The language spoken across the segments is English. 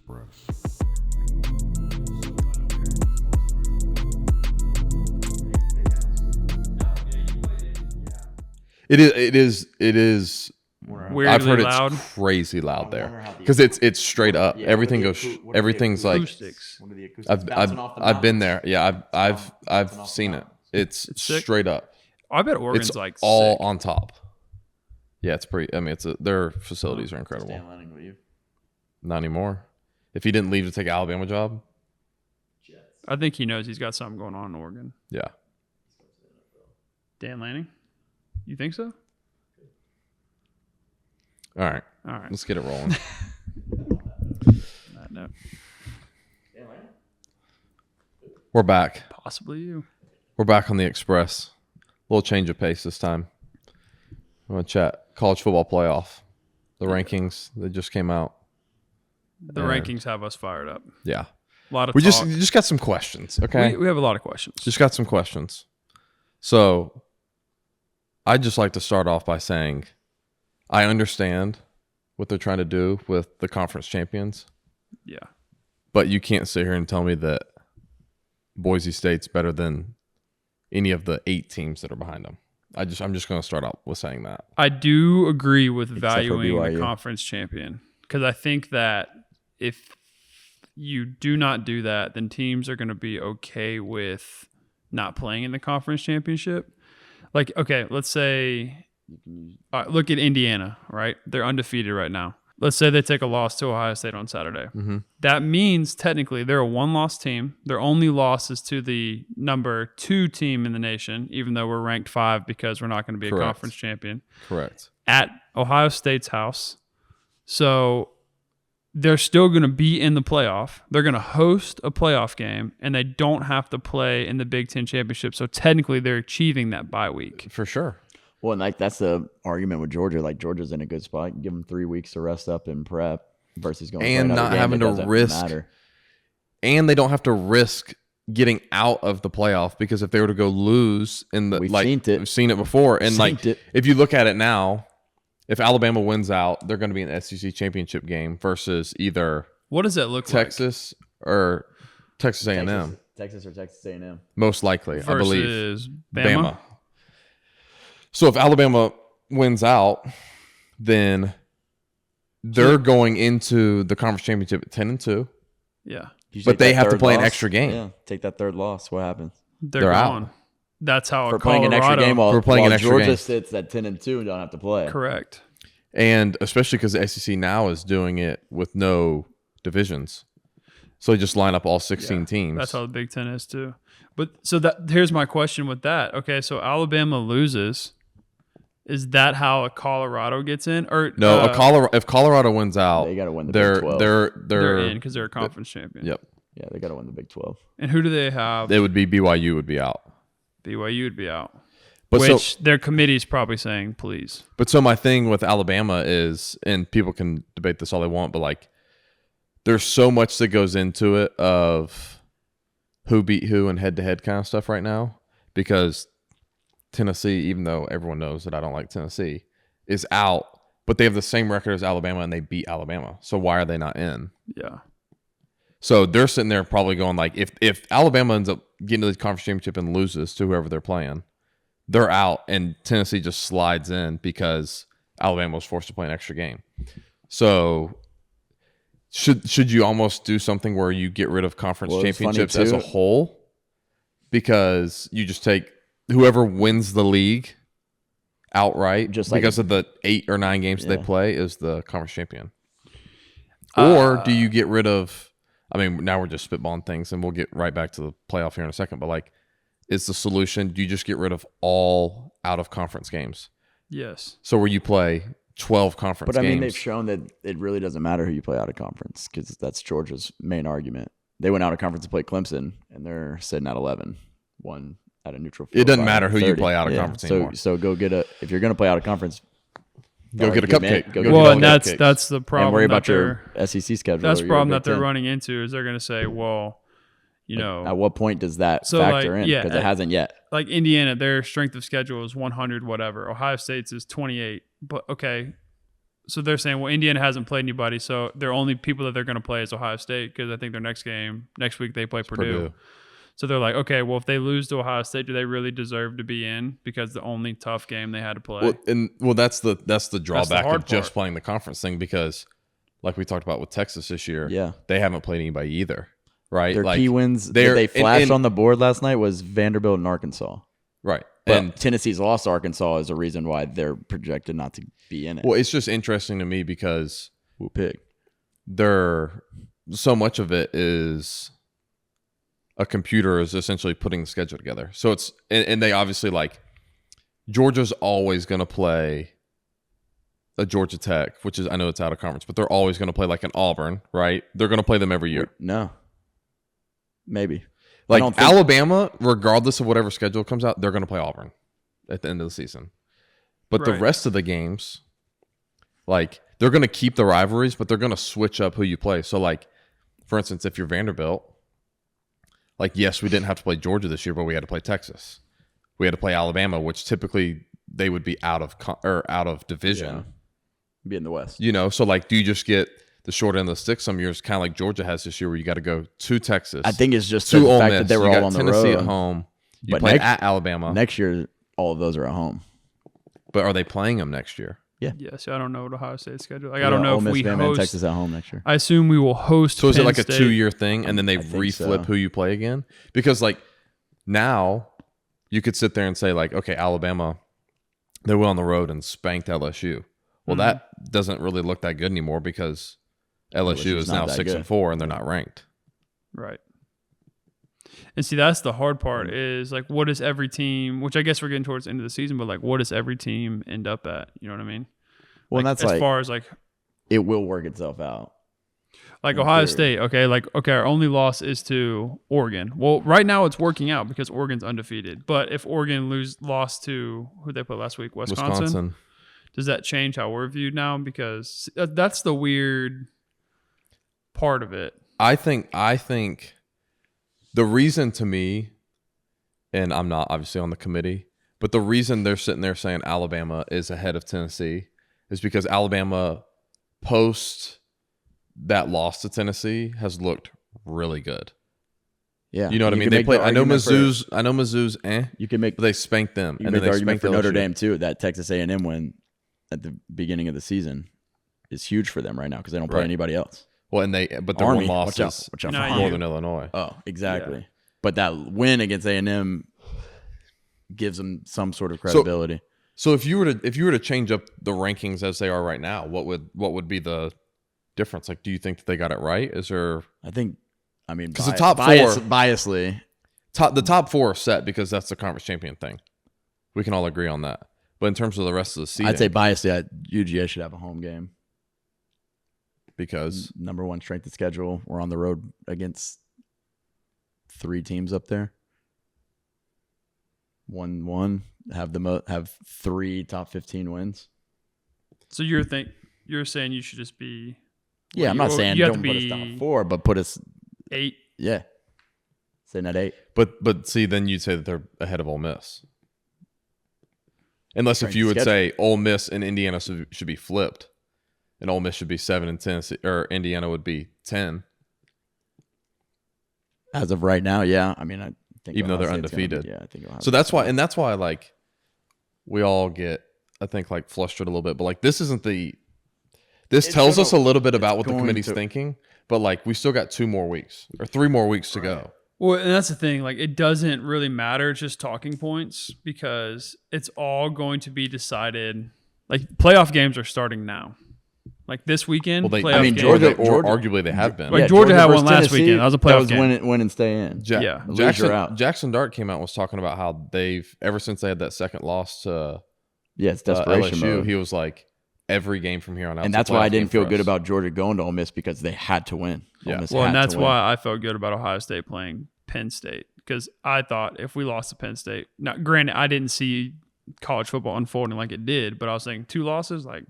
Express. It is. Weirdly I've heard loud. it's crazy loud there because it's straight up. Everything goes. Everything's like. Acoustics. I've been there. Yeah, I've seen it. It's sick. straight up. I bet Oregon's It's like all sick. on top. Yeah, it's pretty. I mean, their facilities are incredible. Dan Lanning leave. Not anymore. If he didn't leave to take an Alabama job, I think he knows he's got something going on in Oregon. yeah. Dan Lanning? You think so? All right, All right. let's get it rolling. No, We're back. possibly you. We're back on the Express. A little change of pace this time. I want to chat college football playoff. The rankings that just came out. The Yeah. rankings have us fired up. Yeah, A lot of we talk. just got some questions. Okay, We have a lot of questions. just got some questions. So, I'd just like to start off by saying, I understand what they're trying to do with the conference champions, Yeah. but you can't sit here and tell me that Boise State's better than any of the 8 teams that are behind them. I'm just going to start out with saying that. I do agree with for valuing the BYU. conference champion because I think that if you do not do that, then teams are going to be okay with not playing in the conference championship. Like, okay, let's say, look at Indiana, right? They're undefeated right now. Let's say they take a loss to Ohio State on Saturday. Mm-hmm. That means technically they're a one-loss team. Their only loss is to the number 2 team in the nation, even though we're ranked 5 because we're not going to be Correct. a conference champion, Correct. at Ohio State's house. So they're still going to be in the playoff. They're going to host a playoff game, and they don't have to play in the Big Ten championship. So technically they're achieving that bye week. For sure. Well, and like that's the argument with Georgia. Like Georgia's in a good spot. Give them 3 weeks to rest up and prep versus going And play another not game having that to doesn't risk- matter. And they don't have to risk getting out of the playoff because if they were to go lose in the We've like seen it. we've seen it before, and Seen like it. if you look at it now, if Alabama wins out, they're going to be in the SEC championship game versus either What does that look Texas or Texas A&M. Texas or Texas A&M. Most likely, like I believe. versus Bama? So if Alabama wins out, then they're going into the conference championship at 10-2. Yeah. You But take they that have to third play an loss, extra game. Yeah, take that third loss. What happens? They're out. gone. That's how For a playing an extra Colorado- game while, For playing while an extra Georgia game. sits at 10-2 and don't have to play. Correct. And especially because the SEC now is doing it with no divisions. So they just line up all 16 teams. That's how the Big Ten is too. But so that here's my question with that. Okay, so Alabama loses. Is that how a Colorado gets in? Or No, if Colorado wins out, They got to win the they're Big 12. they're in because they're a conference champion. Yep. Yeah, they got to win the Big 12. And who do they have? It would be BYU would be out. BYU would be out. But Which their committee's probably saying, please. so my thing with Alabama is, and people can debate this all they want, but like there's so much that goes into it of who beat who and head-to-head kind of stuff right now because Tennessee, even though everyone knows that I don't like Tennessee, is out, but they have the same record as Alabama and they beat Alabama. So why are they not in? Yeah. So they're sitting there probably going like, if Alabama ends up getting to the conference championship and loses to whoever they're playing, they're out and Tennessee just slides in because Alabama was forced to play an extra game. So should you almost do something where you get rid of conference Well, it's funny, championships as a too. whole because you just take whoever wins the league outright Just like- because of the 8 or 9 games they Yeah. play is the conference champion? Or do you get rid of, I mean, now we're just spitballing things and we'll get right back to the playoff here in a second, but like, is the solution, do you just get rid of all out of conference games? Yes. So where you play 12 conference But I games. mean, they've shown that it really doesn't matter who you play out of conference because that's Georgia's main argument. They went out of conference to play Clemson, and they're sitting at 11, one at a neutral field. It doesn't by matter who you 30. play out of conference so, anymore. So go get if you're going to play out of conference, Go get a cupcake. Go Go get Well, all and the that's cupcakes. that's the problem. and worry that about your they're- SEC schedule. That's or the your problem Big that they're Ten. running into is they're going to say, well, you know, At what point does that So, factor like, in? yeah, Because it hasn't yet. like Indiana, their strength of schedule is 100, whatever. Ohio State's is 28. But okay, So they're saying, well, Indiana hasn't played anybody, so their only people that they're going to play is Ohio State because I think their next week they play Purdue. So they're like, okay, well, if they lose to Ohio State, do they really deserve to be in? Because the only tough game they had to play. That's the drawback hard of just part. playing the conference thing because, like we talked about with Texas this year, Yeah. they haven't played anybody either, right? Their like, key wins that they flashed on the board last night was Vanderbilt and Arkansas. Right. But And Tennessee's lost to Arkansas is a reason why they're projected not to be in it. well, it's just interesting to me because Who pig? so much of it is a computer is essentially putting the schedule together. So it's and they obviously like Georgia's always going to play a Georgia Tech, which is I know it's out of conference, but they're always going to play like an Auburn, right? They're going to play them every year. No. Maybe. Like Alabama, regardless of whatever schedule comes out, they're going to play Auburn at the end of the season. But the rest of the games, like they're going to keep the rivalries, but they're going to switch up who you play. So like, for instance, if you're Vanderbilt, like, yes, we didn't have to play Georgia this year, but we had to play Texas. We had to play Alabama, which typically they would be out of division. Yeah. Be in the West. You know, so like, do you just get the short end of the stick some years, kind of like Georgia has this year, where you got to go to Texas? I think it's just to the Ole fact Miss. that they were you all got on the Tennessee road. at home. You But play at Alabama. Next year, all of those are at home. But are they playing them next year? Yeah, so I don't know what Ohio State's schedule. Like, I don't know Ole if Miss, we Bama, and host. Texas at home next year. I assume we will host. So is it Penn like a State. 2-year thing, and then they I think reflip so. who you play again? Because like now, you could sit there and say like, okay, Alabama, they went on the road and spanked LSU. Well, that doesn't really look that good anymore because LSU is now 6-4 and they're not ranked. Right. And see, that's the hard part is like, what does every team, which I guess we're getting towards the end of the season, but like, what does every team end up at? You know what I mean? Well, like, and that's as like, far as like it will work itself out. Like in Ohio theory. State, okay, our only loss is to Oregon. Well, right now it's working out because Oregon's undefeated. But if Oregon lost to who they played last week, Wisconsin, does that change how we're viewed now? Because that's the weird part of it. I think the reason to me, and I'm not obviously on the committee, but the reason they're sitting there saying Alabama is ahead of Tennessee is because Alabama post that loss to Tennessee has looked really good. Yeah, You know what I mean? They played. I know Mizzou's. You can make But they spanked them, you and make then the they argument spanked for Notre LSU. Dame too. That Texas A&M win at the beginning of the season is huge for them right now because they don't play Right. anybody else. Well, and but their Army, one loss watch out, is watch out Not for you. Northern Illinois. Oh, exactly. Yeah. But that win against A&M gives them some sort of credibility. So if you were to change up the rankings as they are right now, what would be the difference? Like, do you think that they got it right? Is there I mean, 'Cause the top four- biasly, the top 4 are set because that's the conference champion thing. We can all agree on that. But in terms of the rest of the season, I'd say biasly, UGA should have a home game. because Number one strength of schedule. We're on the road against 3 teams up there. 1-1 have 3 top 15 wins. So you're saying you should just be Yeah, I'm not saying you have don't to put us be top 4, but put us 8. sitting at 8. but see, then you'd say that they're ahead of Ole Miss. Unless if Strength you of would schedule. say Ole Miss and Indiana should be flipped, and Ole Miss should be 7 and 10, or Indiana would be 10. As of right now, yeah. I mean, I think Even though Ohio they're State's gonna be- undefeated. I think Ohio So that's State's gonna why like we all get, I think, like flustered a little bit. But like this tells us a little bit about what the going committee's to- thinking. But like we still got 2 more weeks or 3 more weeks to go. Well, and that's the thing. Like, it doesn't really matter. It's just talking points because it's all going to be decided. Like, playoff games are starting now. Like this weekend, Well, playoff I mean, games. Georgia- arguably they have been. Like, Georgia had one versus last Tennessee, weekend. That was a playoff game. Win and stay in. Yeah. Lose, you're out. Jackson Dart came out and was talking about how they've ever since they had that second loss to Yeah, it's desperation LSU. mode. He was like, every game from here on out. And that's why I didn't feel good about Georgia going to Ole Miss because they had to win. Yeah. Ole Miss Well, and had that's to win. why I felt good about Ohio State playing Penn State because I thought if we lost to Penn State, now granted, I didn't see college football unfolding like it did, but I was thinking 2 losses, like.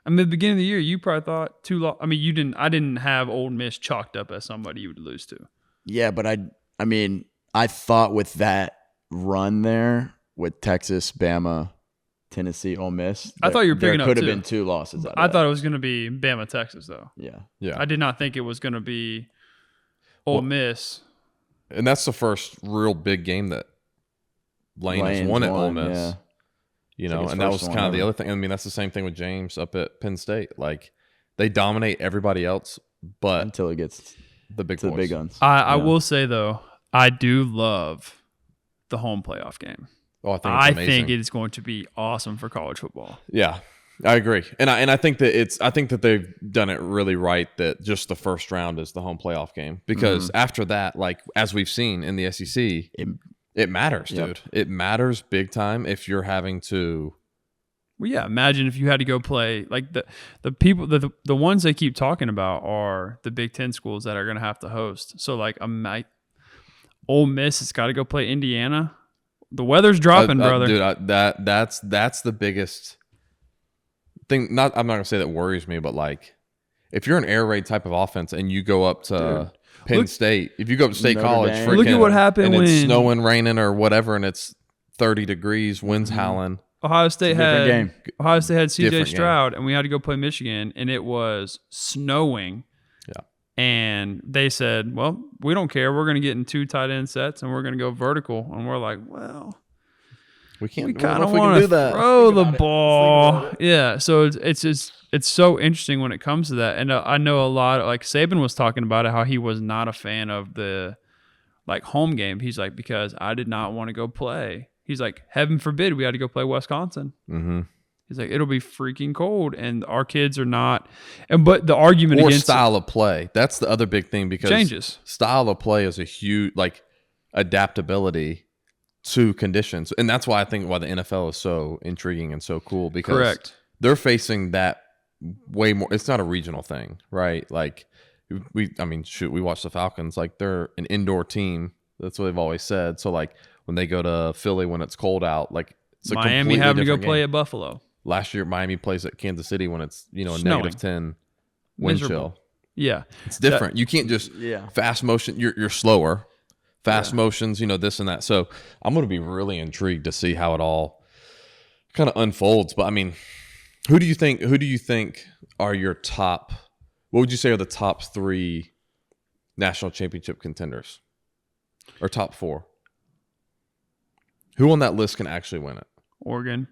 I mean, at the beginning of the year, you probably thought 2 losses. I mean, you didn't. I didn't have Ole Miss chalked up as somebody you would lose to. Yeah, but I mean, I thought with that run there with Texas, Bama, Tennessee, Ole Miss. I thought you were picking there up could have two. been 2 losses. Out of I that. thought it was going to be Bama, Texas, though. Yeah. Yeah. I did not think it was going to be Ole Miss. And that's the first real big game that Lane has Lane's won at Ole won, Miss. yeah. You It's like know, his and that was first one kind of the ever. other thing. I mean, that's the same thing with James up at Penn State. Like, they dominate everybody else, but Until it gets the big to the boys. big guns. I Yeah. will say, though, I do love the home playoff game. Oh, I think it's amazing. think it is going to be awesome for college football. Yeah, I agree, and I think that I think that they've done it really right. That just the first round is the home playoff game because after that, like as we've seen in the SEC, it matters, Yep. dude. It matters big time if you're having to. Well, yeah. Imagine if you had to go play like the people the ones they keep talking about are the Big Ten schools that are going to have to host. So like Ole Miss has got to go play Indiana. The weather's dropping, brother. Dude, that's the biggest thing. I'm not gonna say that worries me, but like if you're an air raid type of offense and you go up to Penn State, if you go up to State Notre College, Dame. Look at what happened and it's when- snowing, raining, or whatever, and it's 30 degrees, winds howling. Ohio State different game. had CJ Different game. Stroud, and we had to go play Michigan, and it was snowing. Yeah. And they said, well, we don't care. We're going to get in 2 tight end sets, and we're going to go vertical. And we're like, well, We can't. we I don't kind know of if we can want do to that. throw the about it. ball. Yeah. So it's just it's so interesting when it comes to that. And I know a lot. Like Saban was talking about it, how he was not a fan of the like home game. He's like, because I did not want to go play. He's like, heaven forbid we had to go play Wisconsin. Mm-hmm. He's like, it'll be freaking cold, and our kids are not. But the argument Or against style of play. That's the other big thing because changes. style of play is a huge like adaptability to conditions, and that's why I think why the NFL is so intriguing and so cool because Correct. they're facing that way more. It's not a regional thing, right? Like we watch the Falcons. Like they're an indoor team. That's what they've always said. So like when they go to Philly when it's cold out, like it's a Miami completely having to go different play game. at Buffalo. Last year, Miami plays at Kansas City when it's a Snowing. -10 wind Miserable. chill. Yeah. It's different. You can't just fast motion. You're slower. Fast motions, this and that. So I'm going to be really intrigued to see how it all kind of unfolds. But I mean, who do you think are your top? What would you say are the top 3 national championship contenders, or top 4? Who on that list can actually win it? Oregon.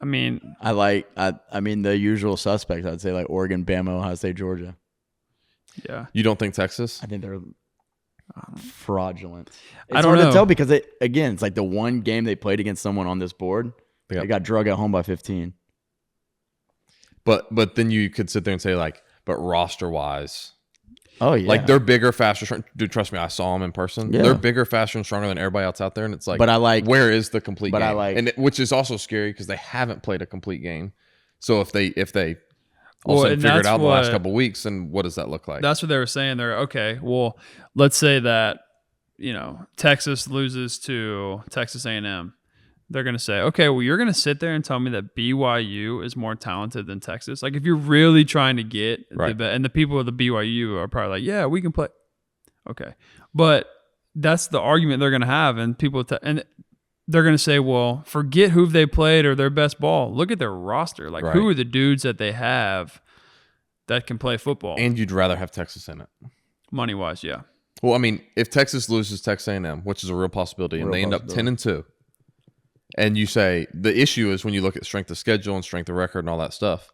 I mean, I mean the usual suspects. I'd say like Oregon, Bama, Ohio State, Georgia. yeah. You don't think Texas? I think they're fraudulent. It's I don't hard know. to tell because it's like the one game they played against someone on this board. Yep. They got drug at home by 15. But then you could sit there and say like, but roster wise, Oh yeah, like they're bigger, faster. Dude, trust me, I saw them in person. Yeah. They're bigger, faster, and stronger than everybody else out there. And it's like, But I like- where is the complete but game? I like- which is also scary because they haven't played a complete game. So if they Well, also and figure it that's out the last what- couple of weeks, then what does that look like? That's what they were saying. They're okay. Well, let's say that Texas loses to Texas A&M. They're going to say, okay, well, you're going to sit there and tell me that BYU is more talented than Texas. Like if you're really trying to get Right. and the people of the BYU are probably like, yeah, we can play. Okay, but that's the argument they're going to have, and and they're going to say, well, forget who they played or their best ball. Look at their roster. Like who Right. are the dudes that they have that can play football? And you'd rather have Texas in it. Money wise, yeah. Well, I mean, if Texas loses Texas A&M, which is a real possibility, and Real they end up 10-2, and you say the issue is when you look at strength of schedule and strength of record and all that stuff,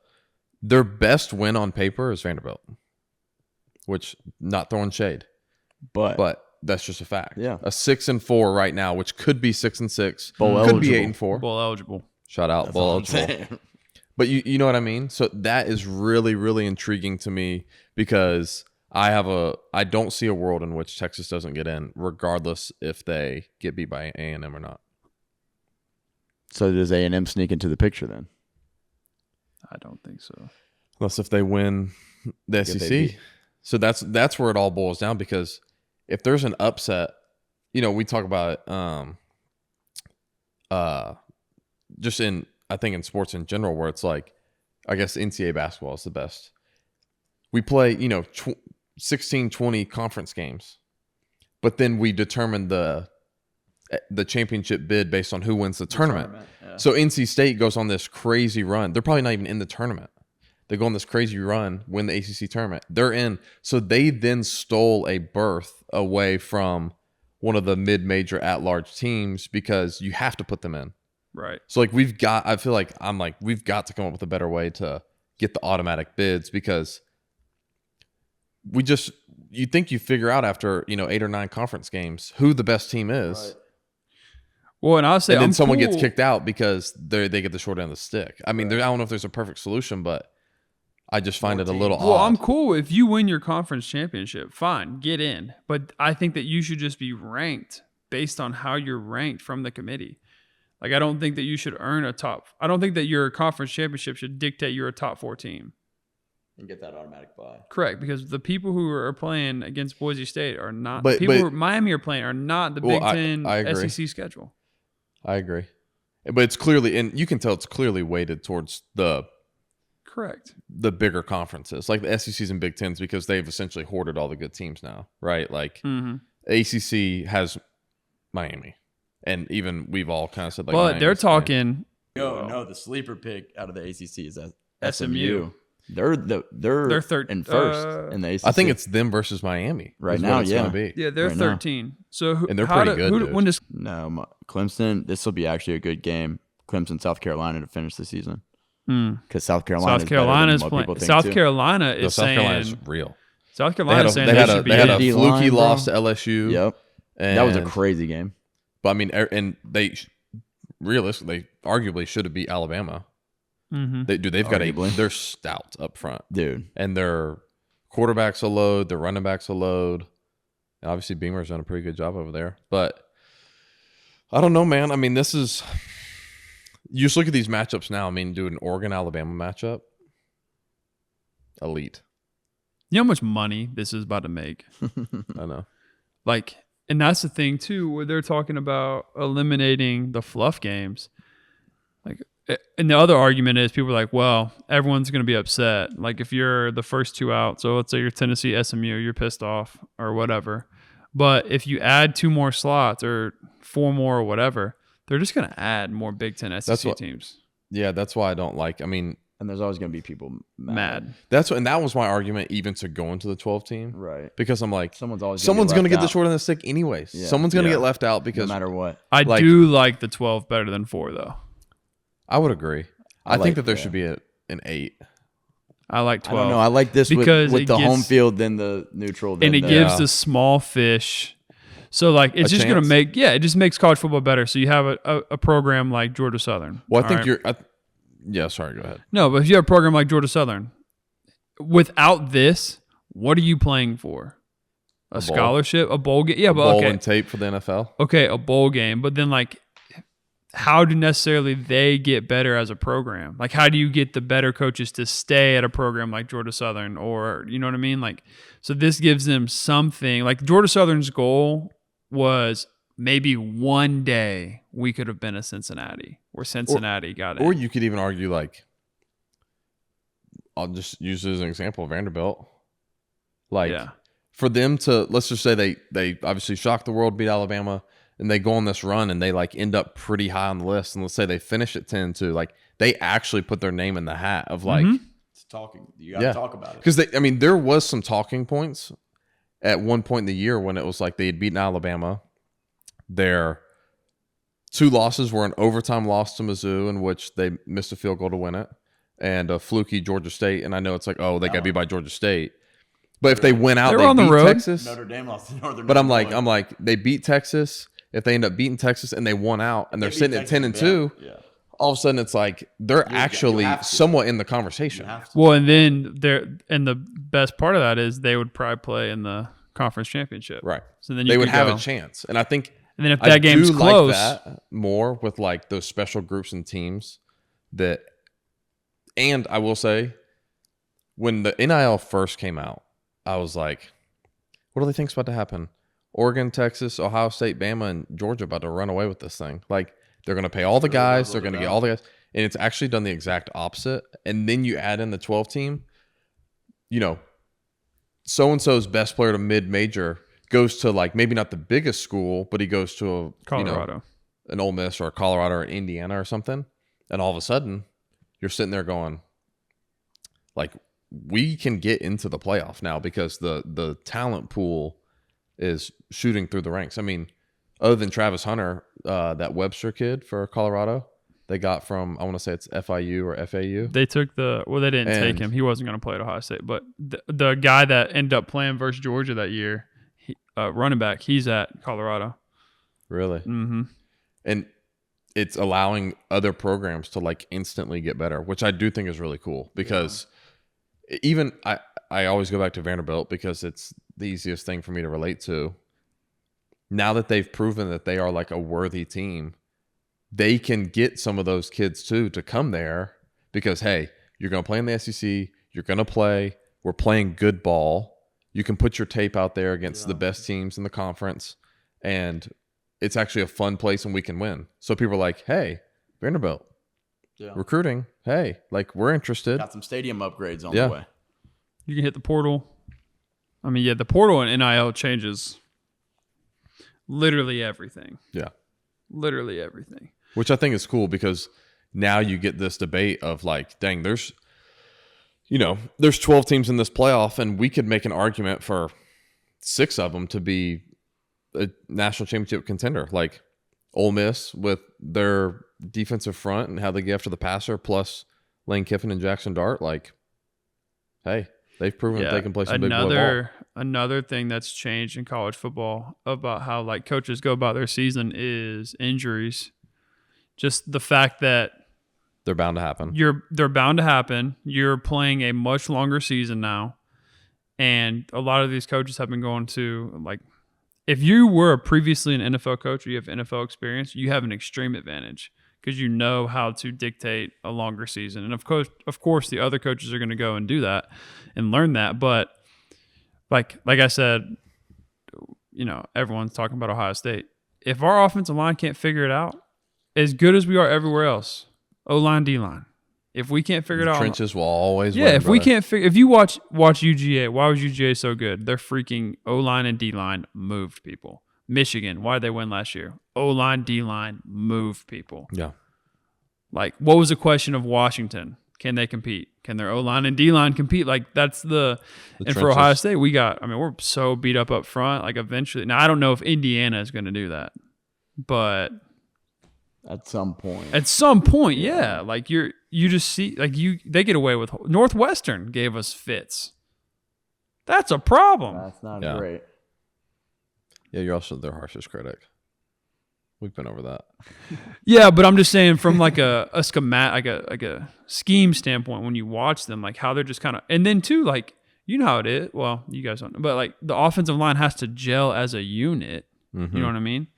their best win on paper is Vanderbilt, which not throwing shade, but that's just a fact. Yeah. A 6-4 right now, which could be 6-6, Bowl could be eligible. 8-4. Bowl eligible. Shout out, That's bowl all I'm eligible. saying. But you know what I mean? So that is really, really intriguing to me because I don't see a world in which Texas doesn't get in, regardless if they get beat by A&M or not. So does A&M sneak into the picture then? I don't think so. Unless if they win the If they SEC. beat- So that's where it all boils down because if there's an upset, we talk about just I think in sports in general where it's like, I guess NCAA basketball is the best. We play, 16, 20 conference games, but then we determine the the championship bid based on who wins the tournament. Yeah. So NC State goes on this crazy run. They're probably not even in the tournament. They go on this crazy run, win the ACC tournament. They're in. So they then stole a berth away from one of the mid-major at-large teams because you have to put them in. Right. So like we've got to come up with a better way to get the automatic bids because you think you figure out after 8 or 9 conference games who the best team is. Right. Well, and I'll say, and then I'm someone cool. gets kicked out because they get the short end of the stick. I mean, I don't know if there's a perfect solution, but I just find it a little Well, odd. I'm cool if you win your conference championship. Fine, get in. But I think that you should just be ranked based on how you're ranked from the committee. Like, I don't think that you should earn I don't think that your conference championship should dictate you're a top 4 team. And get that automatic bye. Correct, because the people who are playing against Boise State are not. But- people but- who are, Miami are playing are not the Well, Big Ten I agree. SEC schedule. I agree. But it's clearly, and you can tell it's clearly weighted towards the Correct. bigger conferences, like the SECs and Big Tens, because they've essentially hoarded all the good teams now, right? Like ACC has Miami, and even we've all kind of said like. But Miami's they're the talking No, the sleeper pick out of the ACC is SMU. They're third in first in the ACC. I think it's them versus Miami Right is now, what it's yeah. gonna be. Yeah, they're Right now. 13. So And they're pretty good, dude. When does Clemson. This will be actually a good game. Clemson, South Carolina to finish the season Hmm. because South Carolina. South Carolina's is playing? playing. South Carolina No, is South saying Carolina's real. South They Carolina is saying had they a should be they had in. a D fluky line, bro. loss to LSU. Yep, And, that was a crazy game. But I mean, and they realistically, arguably should have beat Alabama. Mhm. They've got Arguably. they're stout up front, Dude. and their quarterback's a load, their running back's a load. And obviously, Beamer's done a pretty good job over there, but I don't know, man. I mean, you just look at these matchups now. I mean, do an Oregon Alabama matchup, elite. You know how much money this is about to make? I know. Like, and that's the thing too, where they're talking about eliminating the fluff games. Like, and the other argument is people are like, well, everyone's going to be upset. Like, if you're the first 2 out, so let's say you're Tennessee, SMU, you're pissed off or whatever. But if you add 2 more slots or 4 more or whatever, they're just going to add more Big Ten SEC teams. Yeah, that's why I don't like. I mean, And there's always going to be people mad. and that was my argument even to go into the 12 team, Right. because I'm like, Someone's always someone's going to get the left short end of the stick anyways. Yeah. Someone's going to Yeah. get left out out, because no matter what. I Like- do like the 12 better than 4, though. I would agree. I like- think that there yeah. should be an 8. I like I 12. don't know. I like this Because with it the gets- home field, then the neutral, then and it the, gives Yeah. the small fish. So, like, it's A just going to chance. make, it just makes college football better. So, you have a program like Georgia Southern. Well, I all think right? you're. Yeah, sorry. Go ahead. No, but if you have a program like Georgia Southern, without this, what are you playing for? A bowl. scholarship, a bowl game? Yeah, but Bowl okay. and tape for the NFL. Okay, a bowl game. But then, like, how do necessarily they get better as a program? Like, how do you get the better coaches to stay at a program like Georgia Southern? Or, you know what I mean? Like, so this gives them something. Like, Georgia Southern's goal was maybe one day we could have been a Cincinnati, where Cincinnati got it. Or you could even argue, like, I'll just use it as an example, Vanderbilt. Like, Yeah. for them to, let's just say they obviously shocked the world, beat Alabama, and they go on this run and they like end up pretty high on the list. And let's say they finish at 10-2, like they actually put their name in the hat of like, It's talking. You got to Yeah. talk about it. because there was some talking points at one point in the year when it was like they had beaten Alabama. Their 2 losses were an overtime loss to Mizzou, in which they missed a field goal to win it, and a fluky Georgia State. And I know it's like, oh, they got beat by Georgia State. But if they went out, They were they on the beat road. Texas. Notre Dame lost to Northern. But I'm like, they beat Texas. If they end up beating Texas and they won out and they're sitting at 10-2, Yeah. all of a sudden it's like they're actually have to. somewhat in the conversation. You have to. Well, and then the best part of that is they would probably play in the conference championship. Right. So then you They would could have go. a chance. And I think And then if I that game's do close, like that more with like those special groups and teams that, and I will say, when the NIL first came out, I was like, what do they think's about to happen? Oregon, Texas, Ohio State, Bama, and Georgia about to run away with this thing. Like, they're going to pay all the guys. They're going to get all the guys. And it's actually done the exact opposite. And then you add in the 12 team, so-and-so's best player to mid-major goes to like maybe not the biggest school, but he goes to Colorado. an Ole Miss or a Colorado or Indiana or something, and all of a sudden you're sitting there going, like, we can get into the playoff now because the talent pool is shooting through the ranks. I mean, other than Travis Hunter, that Webster kid for Colorado, they got from, I want to say it's FIU or FAU. They took they didn't take him. He wasn't going to play at Ohio State. But the guy that ended up playing versus Georgia that year, running back, he's at Colorado. Really? Mm-hmm. And it's allowing other programs to like instantly get better, which I do think is really cool because even I always go back to Vanderbilt because it's the easiest thing for me to relate to. Now that they've proven that they are like a worthy team, they can get some of those kids too to come there because, hey, you're going to play in the SEC. You're going to play. We're playing good ball. You can put your tape out there against the best teams in the conference, and it's actually a fun place and we can win. So people are like, hey, Vanderbilt, recruiting. Hey, like, we're interested. Got some stadium upgrades on the way. You can hit the portal. I mean, the portal and NIL changes literally everything. Yeah. Literally everything. Which I think is cool because now you get this debate of like, dang, there's 12 teams in this playoff and we could make an argument for 6 of them to be a national championship contender. Like Ole Miss with their defensive front and how they get after the passer plus Lane Kiffin and Jackson Dart. Like, hey, they've proven that they can play some big boy ball. Another thing that's changed in college football about how like coaches go about their season is injuries. Just the fact that they're bound to happen. They're bound to happen. You're playing a much longer season now. And a lot of these coaches have been going to, like, if you were previously an NFL coach or you have NFL experience, you have an extreme advantage because you know how to dictate a longer season. And of course, the other coaches are going to go and do that and learn that. But like I said, everyone's talking about Ohio State. If our offensive line can't figure it out, as good as we are everywhere else, O-line, D-line, if we can't figure it out, trenches will always win. Yeah, if we can't figure, if you watch UGA, why was UGA so good? Their freaking O-line and D-line moved people. Michigan, why did they win last year? O-line, D-line moved people. Yeah. Like, what was the question of Washington? Can they compete? Can their O-line and D-line compete? Like, that's and trenches. For Ohio State, we're so beat up front. Like, eventually, now I don't know if Indiana is going to do that, but at some point, yeah. Like you just see, like they get away with. Northwestern gave us fits. That's a problem. That's not great. Yeah, you're also their harshest critic. We've been over that. Yeah, but I'm just saying from like a schematic, like a scheme standpoint, when you watch them, like how they're just kind of, and then too, like you know how it is. Well, you guys don't know, but like the offensive line has to gel as a unit. Mm-hmm. You know what I mean?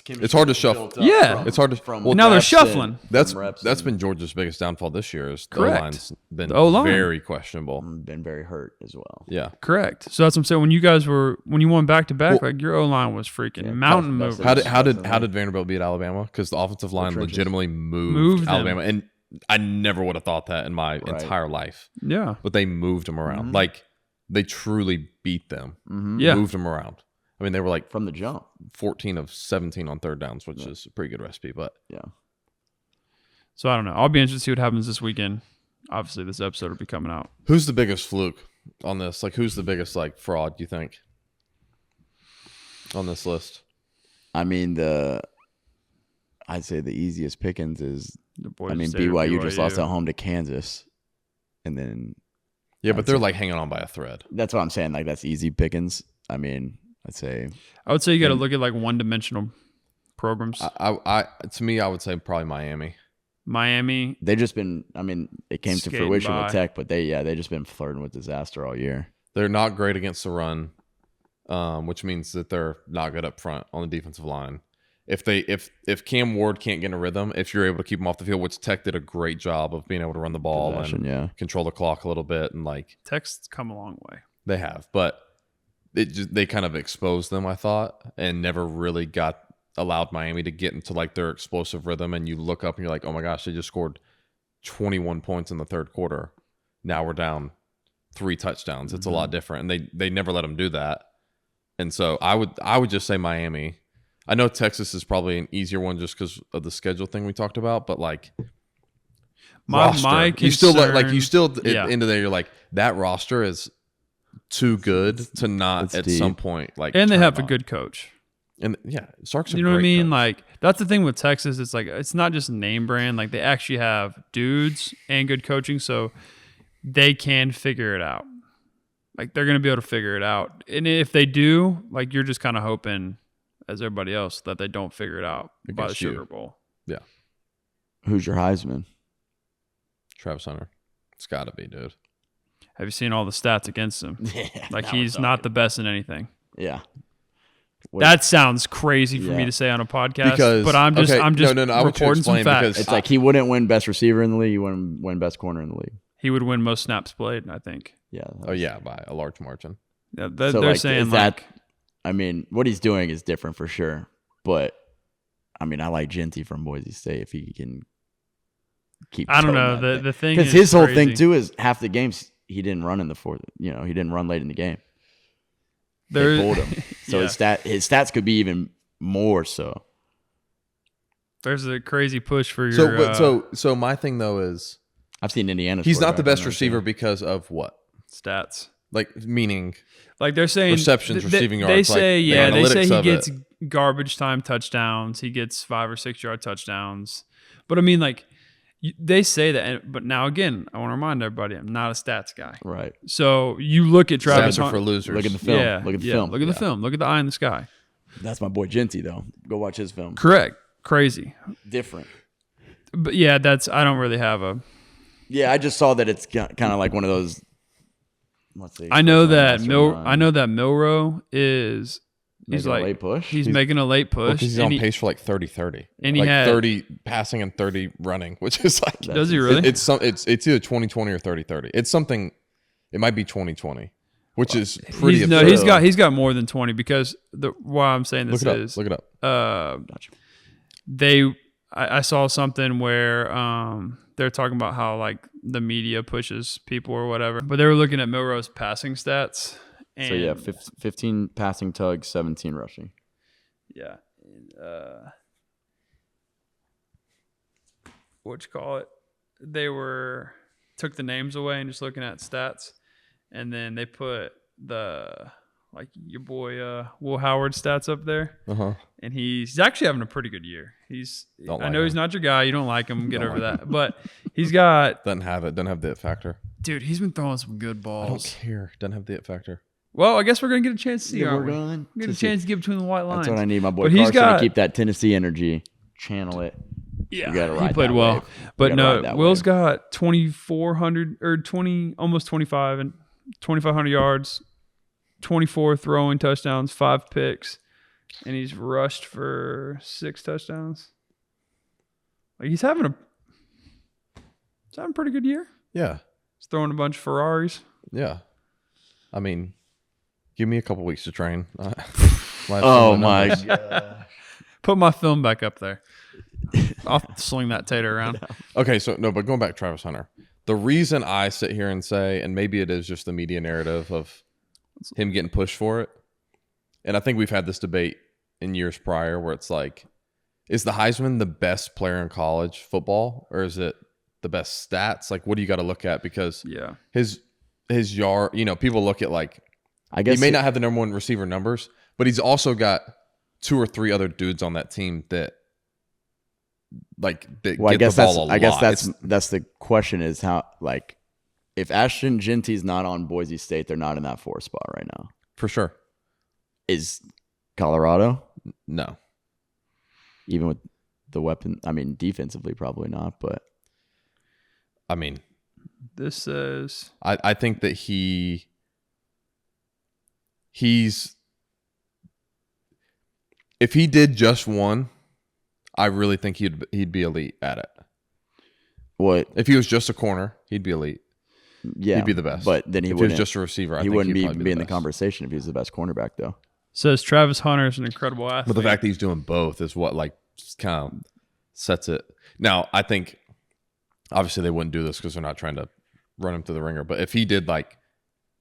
It's hard to shuffle. Yeah, it's hard to. Well, now they're shuffling. That's been Georgia's biggest downfall this year. Is the O-line's been very questionable. Been very hurt as well. Yeah, correct. So that's what I'm saying. When you won back to back, like your O-line was freaking mountain moving. How did Vanderbilt beat Alabama? Because the offensive line legitimately moved Alabama, and I never would have thought that in my entire life. Yeah, but they moved them around. Mm-hmm. Like they truly beat them. Mm-hmm. Yeah, moved them around. I mean, they were like from the jump 14 of 17 on third downs, which is a pretty good recipe. But yeah. So I don't know. I'll be interested to see what happens this weekend. Obviously, this episode will be coming out. Who's the biggest fluke on this? Like, who's the biggest like fraud you think on this list? I mean, I'd say the easiest pickings is. BYU just lost at home to Kansas, and then. Yeah, but they're like hanging on by a thread. That's what I'm saying. Like that's easy pickings. I mean. I would say you got to look at like one-dimensional programs. To me, I would say probably Miami. They just been. I mean, it came to fruition with Tech, but they just been flirting with disaster all year. They're not great against the run, which means that they're not good up front on the defensive line. If Cam Ward can't get in a rhythm, if you're able to keep him off the field, which Tech did a great job of being able to run the ball and control the clock a little bit, and like Tech's come a long way. They have, but. They kind of exposed them, I thought, and never really allowed Miami to get into like their explosive rhythm. And you look up and you're like, oh my gosh, they just scored 21 points in the third quarter. Now we're down 3 touchdowns. It's a lot different. And they never let them do that. And so I would just say Miami. I know Texas is probably an easier one just because of the schedule thing we talked about, but like my you still concern, at the yeah. end of the day, you're like, that roster is too good to not It's at deep. some point like. and they turn have it a on. good coach. And yeah, Sark's a You know what I great mean? coach. Like that's the thing with Texas. It's like it's not just name brand. Like they actually have dudes and good coaching, so they can figure it out. Like they're gonna be able to figure it out. And if they do, like you're just kind of hoping, as everybody else, that they don't figure it out by the Against you. Sugar Bowl. Yeah, Who's your Heisman? Travis Hunter. It's got to be, dude. Have you seen all the stats against him? Yeah, Like that he's was not alright. the best in anything. Yeah. What- That sounds crazy for me Yeah. to say on a podcast, Because but I'm just okay, I'm just no, I want you to reporting some explain facts. because It's like he wouldn't win best receiver in the league. He wouldn't win best corner in the league. He would win most snaps played, I think. Yeah. oh yeah, by a large margin. Yeah, So, they're like, saying is like that- I mean, what he's doing is different for sure. But I mean, I like Genty from Boise State if he can keep. I don't know. The thing because is his whole crazy. thing too is half the games he didn't run in the fourth. You know, he didn't run late in the game. There- They pulled him, so yeah. his stats could be even more so. There's a crazy push for your So my thing though is I've seen Indiana. he's not the best receiver because of what? stats. Like meaning Like they're saying receptions, receiving They yards, like, say the they say analytics he of gets it. garbage time touchdowns. He gets 5 or 6 yard touchdowns. But I mean, like they say that. But now again, I want to remind everybody, I'm not a stats guy. Right. So you look at Travis Stats are for Hunter. losers. Look at the film. Yeah, Look at the yeah, film. Look at the film. Look at the eye in the sky. That's my boy Genty though. Go watch his film. Correct. Crazy. Different. But yeah, I don't really have a. Yeah, I just saw that it's kind of like one of those. What's the I know expression? that Milrow is. He's Making a like late push. he's making a late push. Because he's and on he- pace for like 30-30. and he like had- 30 passing and 30 running, which is like Does he really? It's either 20-20 or 30-30. It's something. It might be 20-20, which is pretty. absurd. he's got more than 20 because why I'm saying this Look it up. is Look it up. Gotcha. I saw something where they're talking about how like the media pushes people or whatever, but they were looking at Milrow's passing stats. And So yeah, 15 passing tugs, 17 rushing. yeah. What you call it? They took the names away and just looking at stats, and then they put like your boy Will Howard stats up there. Uh-huh. And he's actually having a pretty good year. Don't I like know he's him. not your guy. You don't like him. Get Don't over like that. But he's got, Doesn't have it. Doesn't have the it factor. dude. He's been throwing some good I don't balls. care. Doesn't have the it factor. Well, I guess we're gonna get a chance to see. Yeah, aren't we're we? going We're to gonna see. chance to get between the white lines. That's what I need. My boy But he's Carson got- to keep that Tennessee energy, channel it. Yeah, You gotta he ride played that well. wave. But You gotta no, ride that Will's wave. got 2,400 or 20, almost 25 and 2,500 yards, 24 throwing touchdowns, 5 picks, and he's rushed for 6 touchdowns. Like he's having a pretty good year. Yeah. He's throwing a bunch of Ferraris. Yeah. I mean, give me a couple weeks to train. Oh my god! Put my film back up there. I'll sling that tater around. Okay, so no, but going back to Travis Hunter, the reason I sit here and say, and maybe it is just the media narrative of him getting pushed for it, and I think we've had this debate in years prior where it's like, is the Heisman the best player in college football, or is it the best stats? Like, what do you got to look at? Because Yeah. his yard, people look at like, I guess he may not have the number one receiver numbers, but he's also got 2 or 3 other dudes on that team that get Well, the ball a lot. I guess It's- that's the question is how like if Ashton Genty's not on Boise State, they're not in that 4 spot right now. for sure. Is Colorado No. even with the weapon? I mean, defensively probably not, but I mean, This says I think that he's if he did just one, I really think he'd be elite at it. what? If he was just a corner, he'd be elite. Yeah, He'd be the best. But then he If he was wouldn't. just a receiver, I he think wouldn't he'd be probably in the best. conversation if he was the best cornerback, though. says Travis Hunter is an incredible athlete. But the fact that he's doing both is what kind of sets it. Now, I think obviously they wouldn't do this because they're not trying to run him through the ringer. But if he did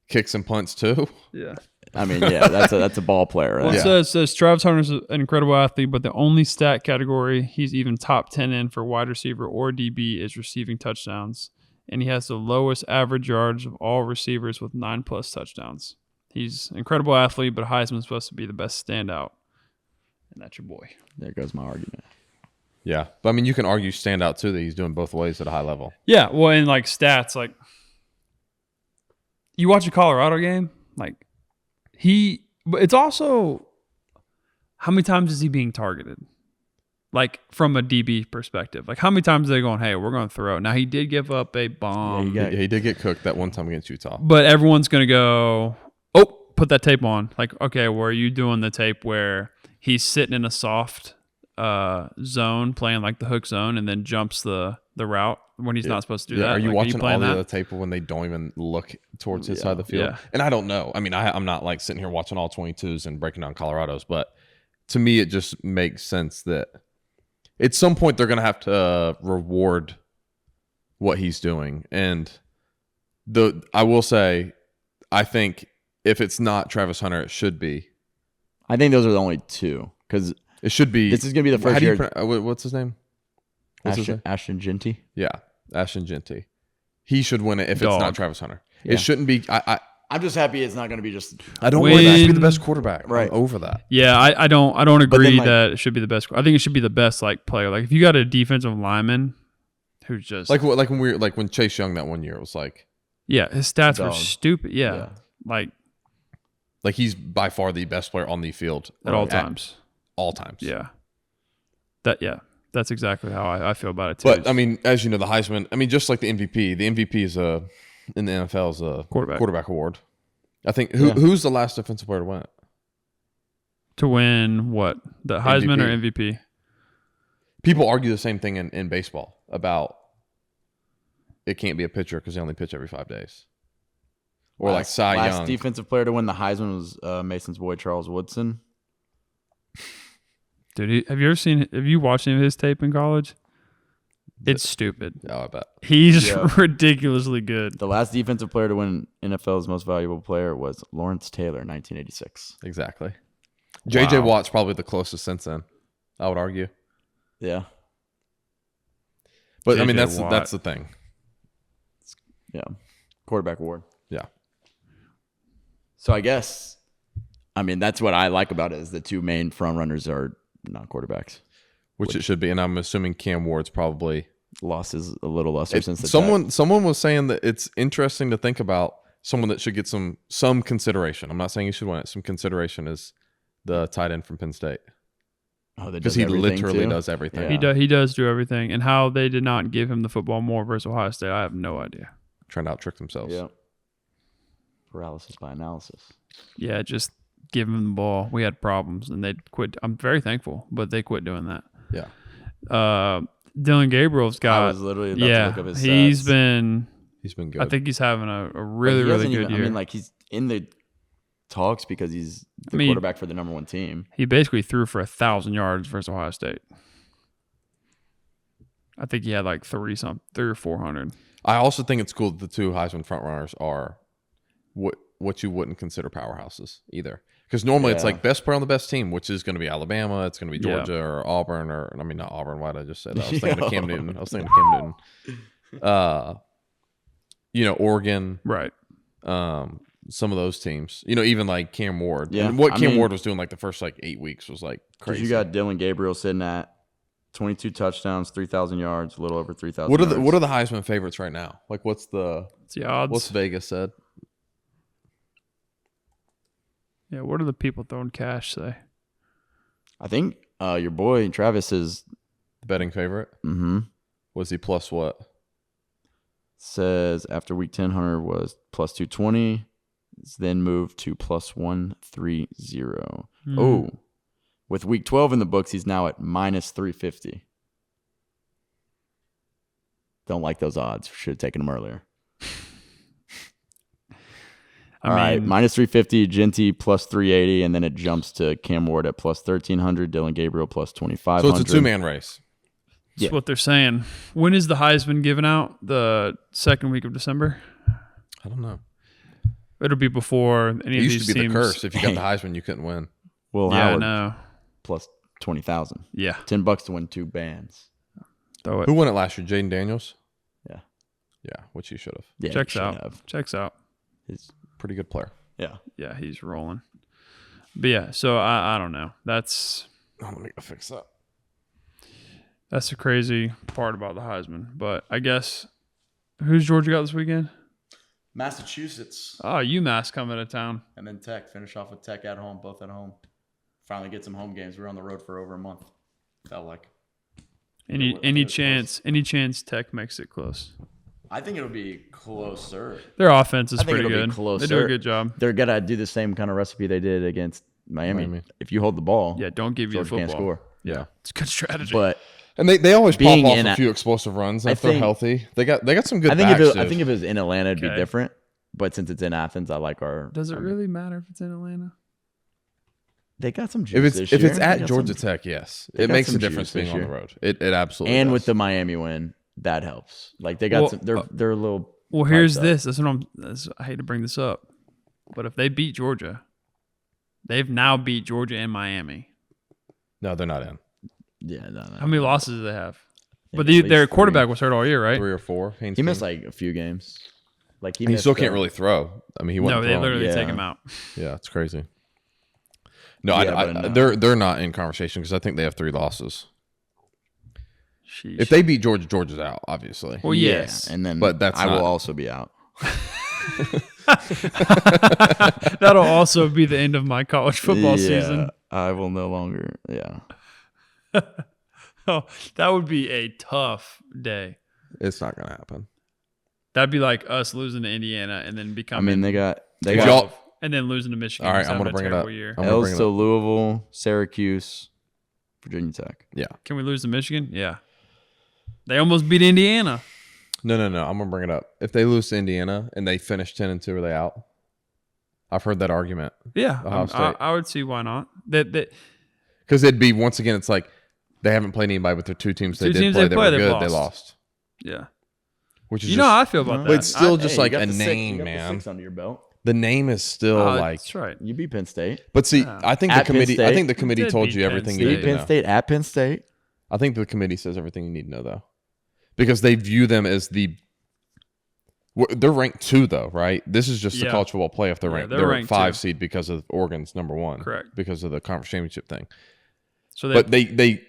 kicks and punts too, yeah, I mean, yeah, that's a ball player. Right? Well, it says Travis Hunter's an incredible athlete, but the only stat category he's even top 10 in for wide receiver or DB is receiving touchdowns. And he has the lowest average yards of all receivers with 9+ touchdowns. He's an incredible athlete, but Heisman's supposed to be the best standout. And that's your boy. There goes my argument. Yeah. But I mean, you can argue standout too that he's doing both ways at a high level. Yeah. Well, and like stats, like you watch a Colorado game, like but it's also how many times is he being targeted? Like from a DB perspective, like how many times are they going, hey, we're going to throw? Now he did give up a bomb. He did get cooked that one time against Utah. But everyone's going to go, oh, put that tape on. Like, okay, well, are you doing the tape where he's sitting in a soft zone, playing like the hook zone, and then jumps the route when he's not supposed to do that? Are you like, watching all the other tape when they don't even look towards his side of the field? Yeah. And I don't know. I mean, I'm not like sitting here watching all 22s and breaking down Colorado's, but to me, it just makes sense that at some point they're going to have to reward what he's doing. And I will say, I think if it's not Travis Hunter, it should be. I think those are the only two because it should be. This is going to be the first year. What's his name? Ashton Genty. Yeah, Ashton Genty. He should win it if it's not Travis Hunter. Yeah. It shouldn't be. I'm just happy it's not going to be just. I don't want that to be the best quarterback. Right. I'm over that. Yeah, I don't agree like, that it should be the best. I think it should be the best like player. Like if you got a defensive lineman who's just like when Chase Young that one year it was like. Yeah, his stats were Dog. stupid. Yeah, like he's by far the best player on the field at all times. All times. Yeah. That's exactly how I feel about it too. But I mean, as you know, the Heisman. I mean, just like the MVP. The MVP is in the NFL is a quarterback award. I think who's the last defensive player to win it? To win what? The Heisman or MVP? People argue the same thing in baseball about it can't be a pitcher because they only pitch every 5 days. Or like Cy Young. Last defensive player to win the Heisman was Mason's boy Charles Woodson. Dude, have you watched any of his tape in college? It's stupid. Oh, I bet. He's ridiculously good. The last defensive player to win NFL's most valuable player was Lawrence Taylor in 1986. Exactly. J.J. Watt's probably the closest since then, I would argue. Yeah. But I mean, J.J. that's the thing. Yeah. Quarterback award. Yeah. So I guess, I mean, that's what I like about it is the two main front runners are not quarterbacks. Which it should be, and I'm assuming Cam Ward's probably loss is a little lesser since the someone was saying that it's interesting to think about someone that should get some consideration. I'm not saying he should win it. Some consideration is the tight end from Penn State. Oh, because he literally does everything. Yeah. He does do everything, and how they did not give him the football more versus Ohio State, I have no idea. Trying to out-trick themselves. Yeah. Paralysis by analysis. Yeah, just give him the ball. We had problems, and they quit. I'm very thankful, but they quit doing that. Yeah. Dylan Gabriel's got. I was literally about to look up his stats. He's been good. I think he's having a really good year. I mean, like he's in the talks because he's the quarterback for the number one team. He basically threw for 1,000 yards versus Ohio State. I think he had like 3 or 400. I also think it's cool that the two Heisman frontrunners are what you wouldn't consider powerhouses either. Because normally it's like best player on the best team, which is going to be Alabama, it's going to be Georgia or Auburn, not Auburn. Why did I just say that? I was thinking of Cam Newton. Oregon. Right. Some of those teams. Even like Cam Ward. Yeah. And what Cam Ward was doing like the first like 8 weeks was like crazy. You got Dylan Gabriel sitting at 22 touchdowns, 3,000 yards, a little over 3,000 What yards. are the Heisman favorites right now? Like what's the odds? What's Vegas said? Yeah, what do the people throwing cash say? I think your boy Travis is the betting favorite. Mm-hmm. Was he plus what? Says after week 10, Hunter was plus 220. It's then moved to plus 130. Oh, with week 12 in the books, he's now at minus 350. Don't like those odds. Should have taken them earlier. All right, minus 350, Genty plus 380, and then it jumps to Cam Ward at plus 1,300, Dylan Gabriel plus 2,500. So it's a two-man race. That's what they're saying. When is the Heisman given out? The second week of December? I don't know. It'll be before any It of used these to be teams. the curse. If you got the Heisman, you couldn't win. Will Yeah, Howard no. plus 20,000. Yeah. $10 to win 2 bands. Throw it. Who won it last year? Jaden Daniels? Yeah. Yeah, which he should have. Yeah, Checks he should out. have. Checks out. His, Pretty good player. yeah. Yeah, he's rolling. But yeah, so I don't know. That's Oh, let me go fix that. the crazy part about the Heisman. But I guess who's Georgia got this weekend? Massachusetts. Oh, UMass coming to town. And then Tech. Finish off with Tech at home, both at home. Finally get some home games. We were on the road for over a month. Felt like. Any chance Tech makes it close? I think it'll be closer. Their offense is I think pretty it'll be good. closer. They do a good job. They're going to do the same kind of recipe they did against Miami. Miami. If you hold the ball, Yeah, don't give you the Georgia football. can't score. Yeah. It's a good strategy. But And they always pop Being off in a a- few explosive runs I if they're think- healthy. They got some good I think backs, if dude. it was in Atlanta, it'd be Okay. different. But since it's in Athens, I like our. Does it our- really matter if it's in Atlanta? They got some juice if it's this if year. it's They at got Georgia some- Tech, yes, they it got makes a some difference juice this being on the year. road. It absolutely and does. with the Miami win, that helps. Like they got Well, some. They're a little. Well, here's piped up. this. That's what I hate to bring this up, but if they beat Georgia, they've now beat Georgia and Miami. no, they're not in Yeah, no. How many losses do they have? Yeah, But at least their 3. quarterback was hurt all year, right? 3 or 4. Haynes He missed King. like a few games. Like He missed, still can't really throw. I mean, he No, wasn't they throwing. literally Yeah. take him out. Yeah, it's crazy. No, Yeah, but no. they're not in conversation because I think they have 3 losses. Sheesh. If they beat Georgia, Georgia's out, obviously. well, Yeah, yes, and then But that's I not- will also be out. that'll also be the end of my college football Yeah, season. I will no longer. Yeah. Oh, that would be a tough day. It's not gonna happen. That'd be like us losing to Indiana and then I becoming mean, they got If 12, y'all- and then losing to Michigan. All right, just I'm having gonna bring a it up. terrible year. I'm gonna L's bring it to up. Louisville, Syracuse, Virginia Tech. Yeah. Can we lose to Michigan? Yeah. They almost beat Indiana. No. I'm gonna bring it up. If they lose to Indiana and they finish 10-2, are they out? I've heard that argument Yeah, Ohio State. I would see why not. That because it'd be once again. It's like they haven't played anybody, but their 2 teams they Two did teams play. they They play, were they've good. They lost. lost, yeah. which is You know just, how I feel about But that. it's still I- just Hey, like you got a the six- name, you got the man. 6 under your belt. The name is still like. that's right. You beat Penn State. But see, Yeah. I think At the Penn committee. I State. think the committee did told beat you Penn everything State. you Beat need to Penn know. State at Penn State. I think the committee says everything you need to know, though, because they view them as they're ranked 2, though, right? This is just the Yeah. college football playoff. They're Yeah, ranked. they're They're ranked 5 2. seed because of Oregon's number 1. Correct. Because of the conference championship thing. So But the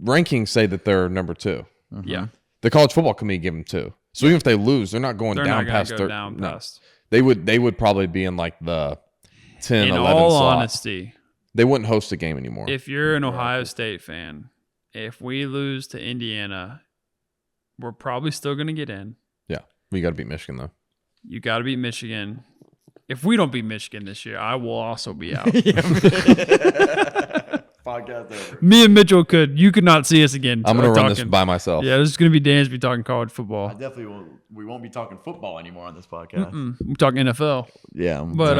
rankings say that they're number 2. yeah, The college football committee give them 2. So even if they lose, they're not going they're down not past going to go 30. down No. past. They would probably be in like the 10, In 11 all slot. honesty, They wouldn't host a game anymore. if you're an Ohio State fan, if we lose to Indiana, we're probably still going to get in. Yeah. We got to beat Michigan, though. You got to beat Michigan. If we don't beat Michigan this year, I will also be out. Podcast over. Me and Mitchell you could not see us again. I'm going to run this talking- by myself. Yeah, this is going to be Dansby talking college football. I definitely won't. We won't be talking football anymore on this podcast. We're talking NFL. Yeah, But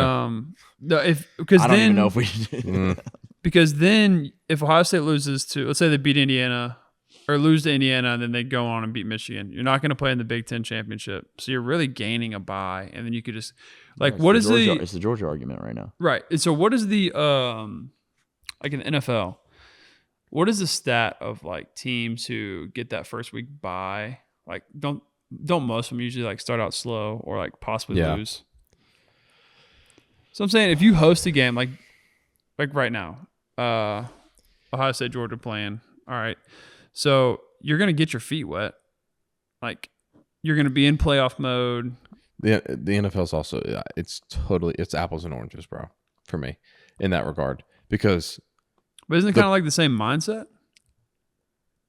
because I don't then even know if we. because then if Ohio State loses to, let's say they beat Indiana or lose to Indiana and then they go on and beat Michigan, you're not going to play in the Big Ten championship, so you're really gaining a bye, and then you could just It's what the is Georgia, the It's the Georgia argument right now. right? And so what is the like in the NFL? What is the stat of like teams who get that first week bye? Like don't most of them usually like start out slow or like possibly Yeah. lose? So I'm saying if you host a game like right now, Ohio State Georgia playing, all right, so you're gonna get your feet wet, like you're gonna be in playoff mode. The NFL's also it's apples and oranges, bro, for me in that regard. Because But isn't it kind of like the same mindset?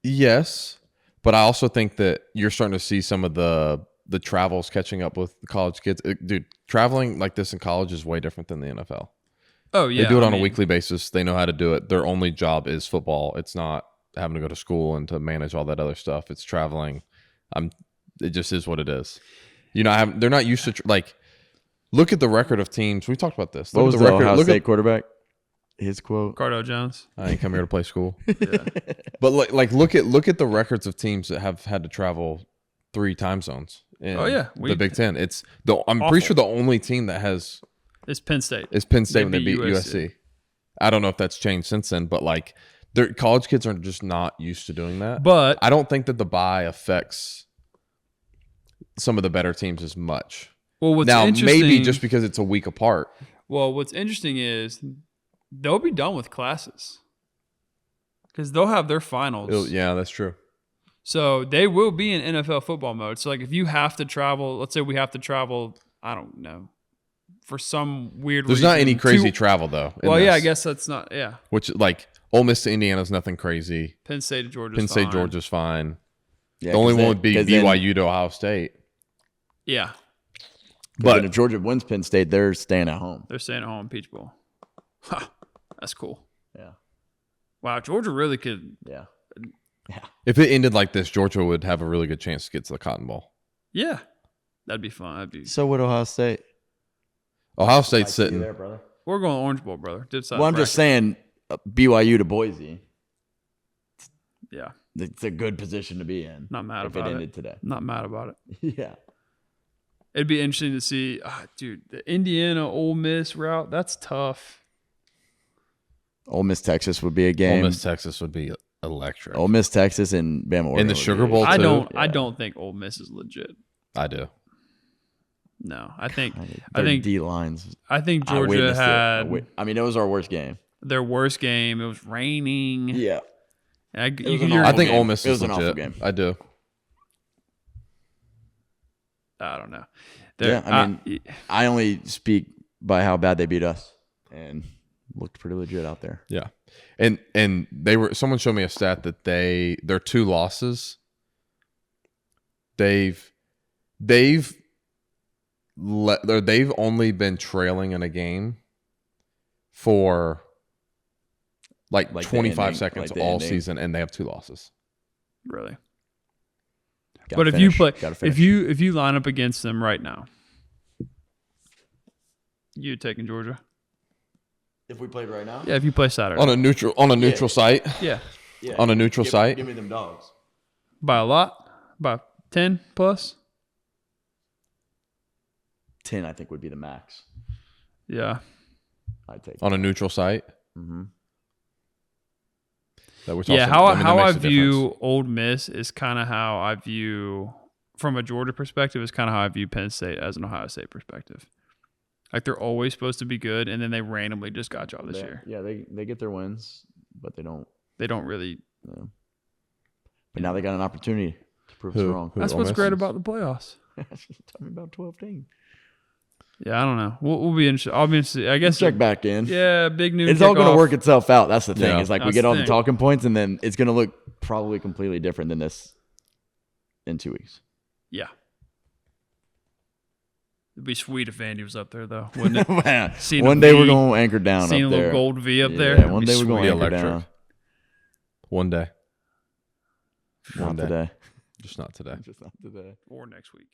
yes, but I also think that you're starting to see some of the travels catching up with the college kids. Dude, traveling like this in college is way different than the NFL. Oh yeah, They do it I on a mean, weekly basis. They know how to do it. Their only job is football. It's not having to go to school and to manage all that other stuff. It's traveling. It just is what it is. You know, they're not used to like. Look at the record of teams. We talked about this. What Look was at the record. Ohio Look State at, quarterback? His quote. Cardell Jones. I ain't come here to play school. Yeah. But like look at the records of teams that have had to travel 3 time zones. in Oh, yeah. the Big Ten. I'm Awful. pretty sure the only team that has It's Penn State. is Penn State when they They beat beat USC. I don't know if that's changed since then, but like their college kids are just not used to doing that. But I don't think that the bye affects some of the better teams as much. well, what's Now, interesting, maybe just because it's a week apart. well, what's interesting is they'll be done with classes because they'll have their finals. Yeah, that's true. So they will be in NFL football mode. So like if you have to travel, let's say we have to travel, I don't know, for some weird There's reason. not any crazy travel though. in Well, yeah, I this, guess that's not. Yeah, Which like Ole Miss to Indiana's nothing crazy. Penn State to Georgia. Penn State Georgia's fine. Yeah, The only 'cause one then- would be 'cause then- BYU to Ohio State. Yeah, But But if Georgia wins Penn State, they're staying at home. they're staying at home, Peach Bowl. Ha, that's cool. Yeah. Wow, Georgia really could. Yeah. if it ended like this, Georgia would have a really good chance to get to the Cotton Bowl. Yeah, that'd be fun. That'd be. So would Ohio State. Ohio State's sitting. brother. We're going Orange Bowl, brother. Well, I'm just saying, BYU to Boise. Yeah, It's a good position to be in. not mad if it about ended it. today. Not mad about it. Yeah. It'd be interesting to see, dude, the Indiana Ole Miss route. That's tough. Ole Miss Texas would be a game. Ole Miss Texas would be electric. Ole Miss Texas and Bama Oregon. In the would Sugar be- Bowl, I too? don't think Ole Miss is legit. I do. No, I think Their D lines. I think I Georgia witnessed it. had I mean, it was our worst game. their worst game. It was raining. Yeah. And was an I awful think game. Ole Miss It is was an awful legit. game. I do. I don't know. Yeah, I mean, I only speak by how bad they beat us, and looked pretty legit out there. Yeah. And someone showed me a stat that their 2 losses, they've only been trailing in a game for like Like the 25 ending, seconds like the all ending. season, and they have 2 losses. really. Gotta But finish. if you Gotta play, finish. if you line up against them right now, you taking Georgia? if we played right now, Yeah, if you play Saturday. On a neutral site. Yeah, On a neutral site. Give me them dogs. by a lot, by 10 plus. 10, I think, would be the max. Yeah, I'd take. On a neutral site. Mm-hmm. how I difference. view Ole Miss is kind of how I view, from a Georgia perspective, is kind of how I view Penn State as an Ohio State perspective. Like they're always supposed to be good, and then they randomly just got y'all this year. Yeah, they get their wins, but they don't. They don't really. But now they got an opportunity to prove us wrong. That's Ole what's Miss great is? about the playoffs. Tell me about 12 teams. Yeah, I don't know. We'll be interested. I'll be interested. I guess. Check back in. Yeah, big news. It's all going to work itself out. That's the thing. Yeah. It's like we That's get all the the thing. talking points, and then it's going to look probably completely different than this in 2 weeks. Yeah. It'd be sweet if Andy was up there, though, wouldn't it? Man, Seeing one a day V, we're going to anchor down Seeing up a little there. gold V up there. Yeah, It'd one be day we're going sweet. to anchor Electric. down. One day. Not One day. today. Just not today. Just not today. or next week.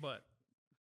But